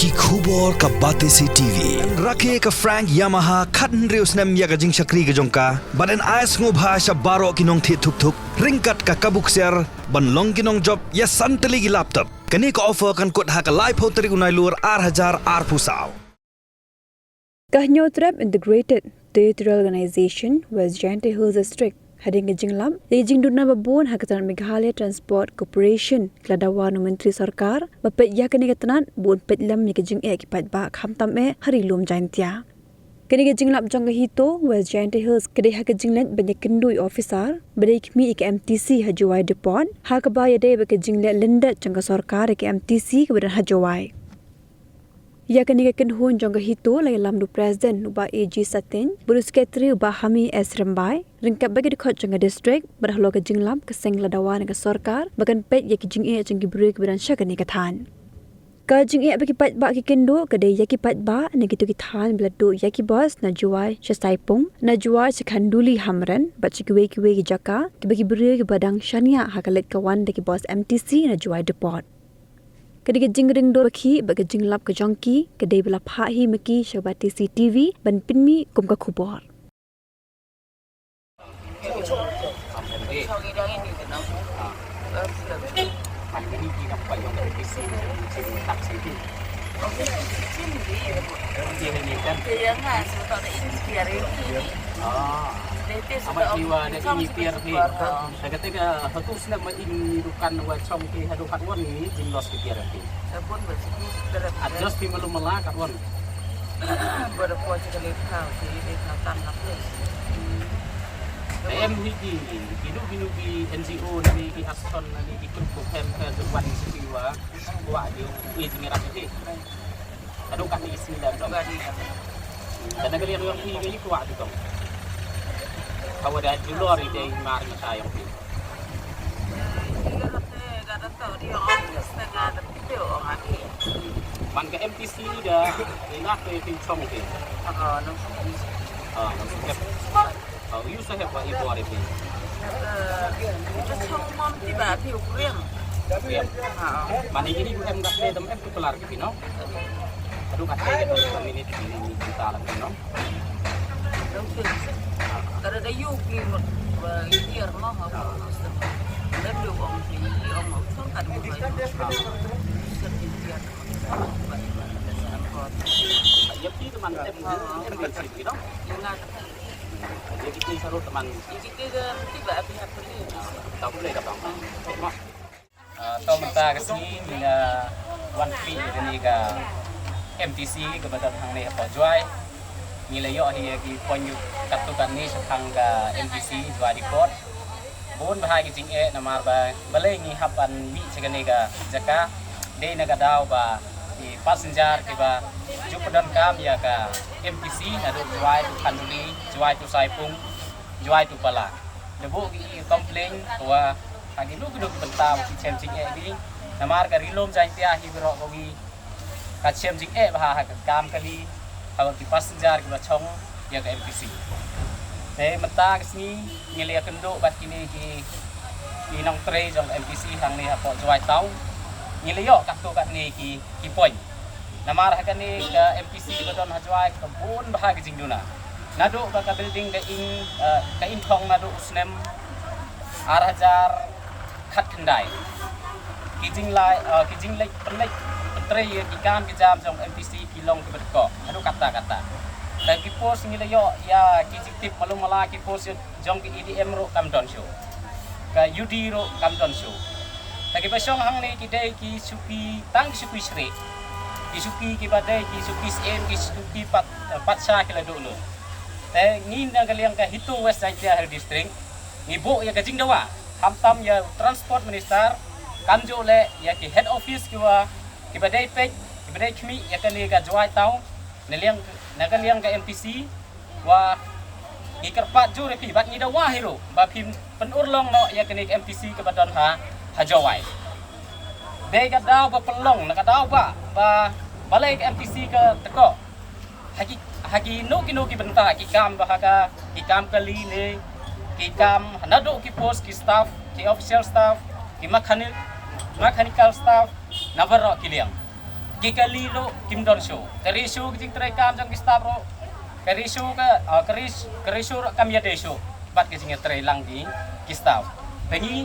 ki khubor ka bate si TV rakhe ka Frank Yamaha khatn reus nem ya ga jing shakri ga jongka baden ais ngo bhasha baro kinong thi thuk thuk ringkat ka kabuk ser ban long kinong job ya santali gi laptop kani ka offer kan kot ha ka live hoteri unai lur 8000 ar pusau Kahnyo Trap Integrated Territorial Organization West Giant Hills District Hading Jinglam, Jing Duna Babun Hakatan Meghalaya Transport Corporation, Kladawan Menteri Sarkar, Bapet Yakani Katanan, Bun Petlam Nikajing Ekipat Bak Hamtame, Harilum Giantia. Kani Jinglap Jongahito, West Giant Hills, Kade Hakajinglet, Benekindui Officer, Bedek Mi MTC Hajuai Depot, Hakabaya De Bakajinglet Linda Jangasarkar MTC kepada Hajuai. Ya kani kan hun jongga hito lai lamdu president uba AG Satin buru sekretari uba Hami S Rambai ringkap bagi dekat jongga district berhalo ke jinglam ke seng ladawan ke sarkar bagan pet ya ki jing e jong gibri ke beran syakani kathan ka jing e bagi pat ba ki kendo ke de ya ki pat ba ne gitu ki than bladu ya ki boss na juai shasaipung na juai sekhanduli hamran ba chikwe ki jaka ki bagi beri ke badang shania hakalet kawan de ki boss MTC na juai depot Kadiga jingring do ki baga jinglap ke jongki kedai bela phahi maki syabati CTV ban pinmi kum ka khubor Amat jiwa dari nyipir ni. Ketika hatus nak mendukan wacom ke hadu katwan ni jinglos ke tiar nanti. Adjust di malu malah katwan. Berapa sekali kau di katan apa? Em hiji hidup di NGO ni di Aston ni di grup hem wan siwa wa dia jingirat ni. Hadu kat ni isi dan dong. Dan negeri orang ni kuat tu dong. Kau ada di luar ide mar mata yang ni. Man ke MTC dah enak ke tim song ke. You saya buat ibu hari ni. Mana ini gue em kat dem em tu kelar ke pino. Aduh kat saya tu minit ini kita lagi no. Kalau ada yuki year mah apa? Lalu orang sini orang mau kan Ya kita teman em bersih no. Jadi kita seru teman. Jadi kita tiba pihak beli. Tahu boleh tak bang? Tahu mentah kesini bila one fee ini ke MTC kepada hang ni apa jual. Nilai yo hi ki ponyu katukan ni sang ke MTC jual report. Bun bahagi jing namar ba balai ni hapan mi segane ga jaka de naga daw ba di passenger ke ba jupadan kam ya ka MTC adu jual tu kanduli jual tu saipung jual tu pala. Debu ki komplain bahwa hagi lu kudu bentang si chem jing ni namar ka rilom jai tia hi bro ko gi ka chem jing bah ka kam kali kalau di passenger kita chong ya ke MTC. Mentang sini ngelia kenduk bat kini ki nong tre jong MTC hang ni apa juai tau. Ngelia kaktu kat ni ki point. Nama arah kan ni ke MTC badon hajuai kebun bahagi jingduna. Nadu ka building ke in thong nadu usnem arah jar khat kendai. Ki jing lai penlek tre ki kam ki jam jong MTC pilong ke bedko. Adu kata-kata. Lagi pos nilai yo ya kijik malu malah ki pos jong ki EDM ro kam don show. Ka UD ro kam don show. Lagi pasong hang ni ki dai ki suki tang ki suki sri. Ki suki ki badai ki suki SM ki suki patsa ki la dulu. Te ngin na kaliang ka hitu West Giant District. Ngibo ya kajing dawa. Hamtam ya transport minister kanjo le ya ki head office ki wa ki badai pek ki badai kmi ya kan ni ka juai tau. Neliang nakaliang ke MTC wa ikerpat ju repi bat ni dawa hero ba phim penurlong no ya kini MTC ke badan hajawai de ka daw ba pelong nak daw ba balai ke MTC ke teko hagi no ki benta ki kam ba ka ki kam kali ne ki kam nado ki post ki staff ki official staff ki mechanical staff navaro kiliang gigalilo kimdon show karisu jing trai kam jang kistabro karisu karisu kamya deso bat ke jing trai lang di kistab pengi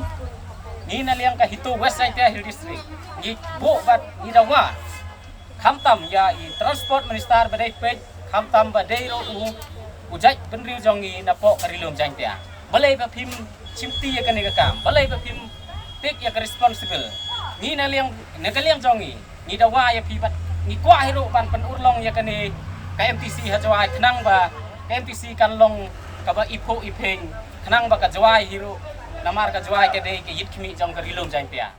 ni na liang ka hito west side hill district ni bo bat ni dawa khamtam ya i transport minister badai pej khamtam badai ro ujai penriu jongi na po karilum jang tia balai pa phim chimti ya kani ka kam balai pa phim tek ya responsible ni na liang negaliang jongi ni dawa ya pibat ni kwa hero ban pen urlong ya kani KMTC hajwai khnang ba KMTC kanlong ka ba ipo ipeng khnang ba ka jwai hero namar ka jwai ke dei ke yit khmi jong ka rilum jang tia